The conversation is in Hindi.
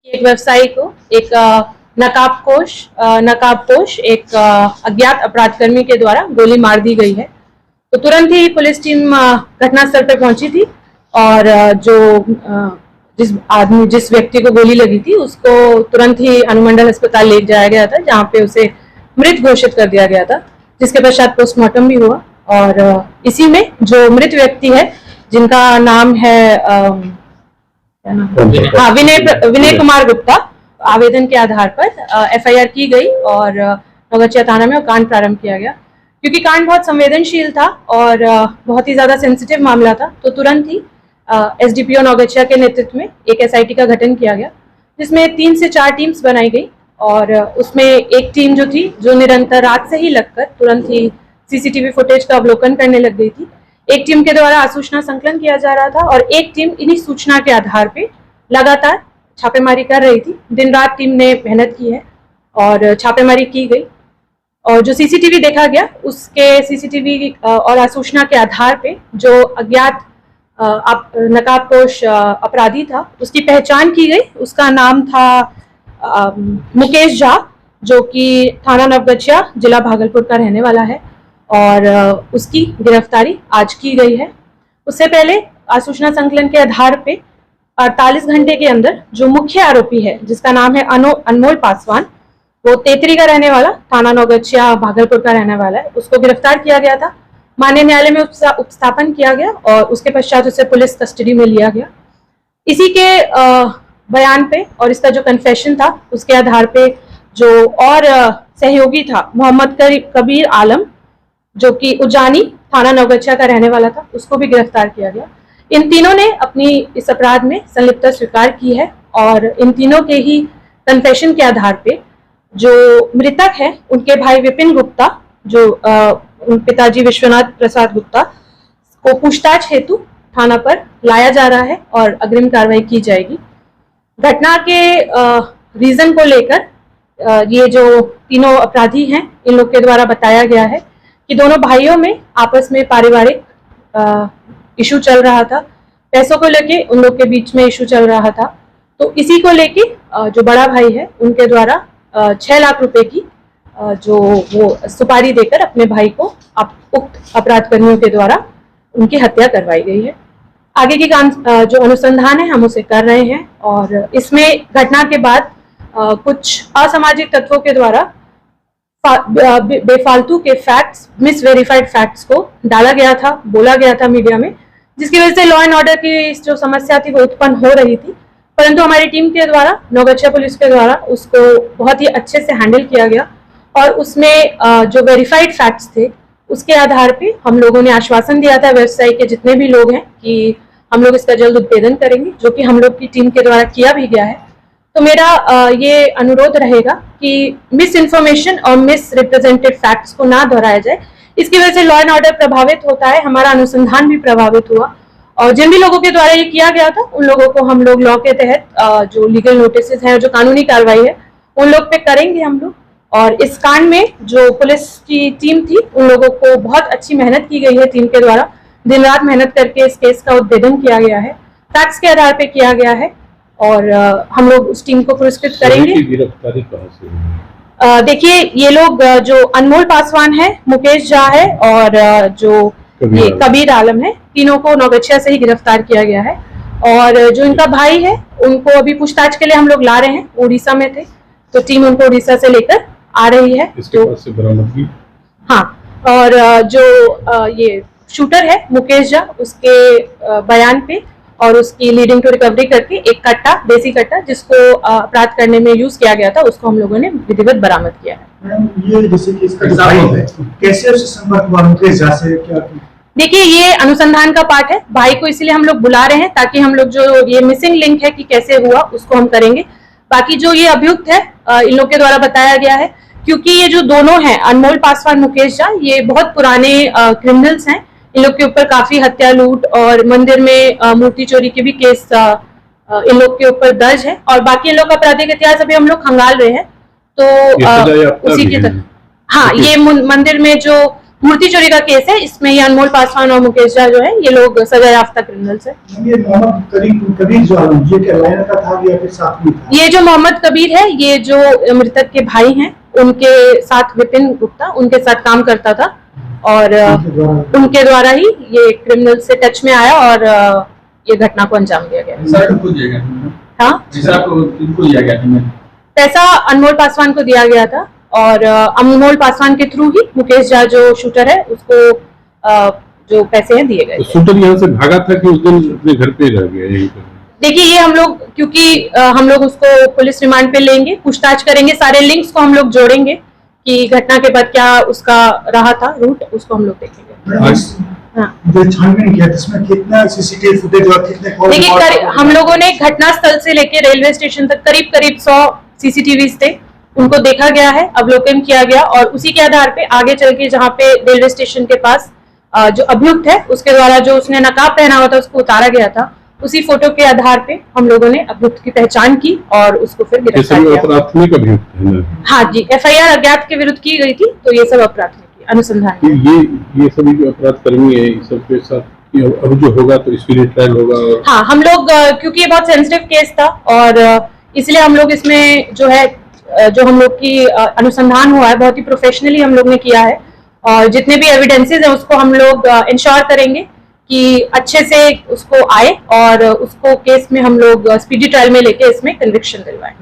एक व्यवसायी को एक नकाबपोश एक अज्ञात अपराधकर्मी के द्वारा गोली मार दी गई है। तो तुरंत ही पुलिस टीम घटनास्थल पर पहुंची थी और जिस व्यक्ति को गोली लगी थी उसको तुरंत ही अनुमंडल अस्पताल ले जाया गया था, जहां पे उसे मृत घोषित कर दिया गया था, जिसके पश्चात पोस्टमार्टम भी हुआ। और इसी में जो मृत व्यक्ति है, जिनका नाम है विनय कुमार गुप्ता, आवेदन के आधार पर एफआईआर की गई और नौगछिया थाना में कांड प्रारंभ किया गया। क्योंकि कांड बहुत संवेदनशील था और बहुत ही ज्यादा सेंसिटिव मामला था, तो तुरंत ही एसडीपीओ नौगछिया के नेतृत्व में एक एसआईटी का गठन किया गया, जिसमें 3 से 4 टीम्स बनाई गई। और उसमें एक टीम जो थी, जो निरंतर रात से ही लगकर तुरंत ही सीसीटीवी फुटेज का अवलोकन करने लग गई थी। एक टीम के द्वारा आसूचना संकलन किया जा रहा था और एक टीम इन्हीं सूचना के आधार पे लगातार छापेमारी कर रही थी। दिन रात टीम ने मेहनत की है और छापेमारी की गई। और जो सीसीटीवी देखा गया, उसके सीसीटीवी और आसूचना के आधार पे जो अज्ञात नकाबपोश अपराधी था, उसकी पहचान की गई। उसका नाम था मुकेश झा, जो कि थाना नवगछिया, जिला भागलपुर का रहने वाला है और उसकी गिरफ्तारी आज की गई है। उससे पहले आसूचना संकलन के आधार पे 48 घंटे के अंदर जो मुख्य आरोपी है, जिसका नाम है अनमोल पासवान, वो तेतरी का रहने वाला, थाना नौगछिया भागलपुर का रहने वाला है, उसको गिरफ्तार किया गया था। माननीय न्यायालय में उपस्थापन किया गया और उसके पश्चात उसे पुलिस कस्टडी में लिया गया। इसी के बयान पे और इसका जो कन्फेशन था, उसके आधार पे जो और सहयोगी था मोहम्मद कबीर आलम, जो कि उजानी थाना नौगछिया का रहने वाला था, उसको भी गिरफ्तार किया गया। इन तीनों ने अपनी इस अपराध में संलिप्तता स्वीकार की है और इन तीनों के ही कन्फेशन के आधार पे जो मृतक है, उनके भाई विपिन गुप्ता, जो पिताजी विश्वनाथ प्रसाद गुप्ता, को पूछताछ हेतु थाना पर लाया जा रहा है और अग्रिम कार्रवाई की जाएगी। घटना के रीजन को लेकर ये जो तीनों अपराधी हैं, इन लोग के द्वारा बताया गया है कि दोनों भाइयों में आपस में पारिवारिक इशू चल रहा था। पैसों को लेके उन लोग के बीच में इशू चल रहा था। तो इसी को लेके जो बड़ा भाई है, उनके द्वारा 6 लाख रुपए की जो वो सुपारी देकर अपने भाई को उक्त अपराध कर्मियों के द्वारा उनकी हत्या करवाई गई है। आगे की जो अनुसंधान है, हम उसे कर रहे हैं और इसमें घटना के बाद कुछ असामाजिक तत्वों के द्वारा बेफालतू के फैक्ट्स, मिसवेरिफाइड फैक्ट्स को डाला गया था, बोला गया था मीडिया में, जिसकी वजह से लॉ एंड ऑर्डर की जो समस्या थी वो उत्पन्न हो रही थी। परंतु हमारी टीम के द्वारा, नौगछिया पुलिस के द्वारा उसको बहुत ही अच्छे से हैंडल किया गया और उसमें जो वेरीफाइड फैक्ट्स थे, उसके आधार पे हम लोगों ने आश्वासन दिया था व्यवसायी के जितने भी लोग हैं कि हम लोग इसका जल्द उद्भेदन करेंगे, जो कि हम लोग की टीम के द्वारा किया भी गया है। तो मेरा ये अनुरोध रहेगा कि मिस इन्फॉर्मेशन और मिस रिप्रेजेंटेड फैक्ट्स को ना दोहराया जाए। इसकी वजह से लॉ एंड ऑर्डर प्रभावित होता है, हमारा अनुसंधान भी प्रभावित हुआ और जिन भी लोगों के द्वारा ये किया गया था, उन लोगों को हम लोग लॉ के तहत जो लीगल नोटिस है, जो कानूनी कार्रवाई है, उन लोग पे करेंगे हम लोग। और इस कांड में जो पुलिस की टीम थी, उन लोगों को बहुत अच्छी मेहनत की गई है। टीम के द्वारा दिन रात मेहनत करके इस केस का उद्भेदन किया गया है, फैक्ट्स के आधार पे किया गया है और हम लोग उस टीम को पुरस्कृत करेंगे। गिरफ्तारी कहां से हुई? देखिए, ये लोग जो अनमोल पासवान है, मुकेश झा है और जो ये कबीर आलम है, तीनों को नौगछिया से ही गिरफ्तार किया गया है। और जो इनका भाई है, उनको अभी पूछताछ के लिए हम लोग ला रहे हैं। उड़ीसा में थे, तो टीम उनको उड़ीसा से लेकर आ रही है। इसके पास से बरामदगी? हाँ, और जो ये शूटर है मुकेश झा, उसके बयान पे और उसकी लीडिंग टू रिकवरी करके एक कट्टा, देसी कट्टा, जिसको अपराध करने में यूज किया गया था, उसको हम लोगों ने विधिवत बरामद किया है। ये जैसे कि इसका भाई है, कैसे उससे संपर्क हुआ मुकेश झा से? क्या देखिए, ये अनुसंधान का पार्ट है। भाई को इसीलिए हम लोग बुला रहे हैं ताकि हम लोग जो ये मिसिंग लिंक है कि कैसे हुआ, उसको हम करेंगे। बाकी जो ये अभियुक्त है, इन लोग के द्वारा बताया गया है, क्योंकि ये जो दोनों हैं, अनमोल पासवान, मुकेश झा, ये बहुत पुराने क्रिमिनल्स हैं। इन लोग के ऊपर काफी हत्या, लूट और मंदिर में मूर्ति चोरी के भी केस इन लोग के ऊपर दर्ज है। और बाकी इन लोग का आपराधिक इतिहास अभी हम लोग खंगाल रहे हैं। तो उसी की तरह, हाँ, ये मंदिर में जो मूर्ति चोरी का केस है। इसमें ये अनमोल पासवान और मुकेश झा जो है ये लोग सजा याफ्ता क्रिमिनल्स है। ये मोहम्मद कबीर जो है ये क्या लाइन का था या फिर साथ में था? ये जो मोहम्मद कबीर है ये जो मृतक के भाई हैं उनके साथ विपिन गुप्ता उनके साथ काम करता था और उनके द्वारा ही ये क्रिमिनल से टच में आया और ये घटना को अंजाम दिया गया। सर किनको दिया गया? हाँ, किनको दिया गया? पैसा अनमोल पासवान को दिया गया था और अनमोल पासवान के थ्रू ही मुकेश झा जो शूटर है उसको जो पैसे हैं दिए गए। तो शूटर यहाँ से भागा था कि उस दिन अपने घर पे रह गया यहीं पर? देखिए ये हम लोग क्योंकि हम लोग उसको पुलिस रिमांड पे लेंगे, पूछताछ करेंगे, सारे लिंक्स को हम लोग जोड़ेंगे कि घटना के बाद क्या उसका रहा था रूट, उसको हम लोग देखेंगे। हाँ। जो छानबीन किया जिसमें कितना सीसीटीवी फुटेज और कितने देखिए हम लोगों ने घटना स्थल से लेके रेलवे स्टेशन तक करीब 100 सीसीटीवी थे, उनको देखा गया है, अवलोकन किया गया और उसी के आधार पे आगे चल के जहाँ पे रेलवे स्टेशन के पास जो अभियुक्त है उसके द्वारा जो उसने नकाब पहना हुआ था उसको उतारा गया था, उसी फोटो के आधार पे हम लोगों ने अभियुक्त की पहचान की और उसको फिर गिरफ्तार किया। प्राथमिक अभियुक्त है ना? हाँ जी, FIR अज्ञात के विरुद्ध की गई थी तो ये सब अपराधिक अनुसंधान है। ये सभी जो अपराध कर्मी है सबके साथ अब जो होगा तो स्पीड ट्रायल होगा और... हाँ, हम लोग क्योंकि ये बहुत सेंसिटिव केस था और इसलिए हम लोग इसमें जो है जो हम लोग की अनुसंधान हुआ है बहुत ही प्रोफेशनली हम लोग ने किया है और जितने भी एविडेंसेस हैं उसको हम लोग इंश्योर करेंगे कि अच्छे से उसको आए और उसको केस में हम लोग स्पीडी ट्रायल में लेके इसमें कन्विक्शन दिलवाएं।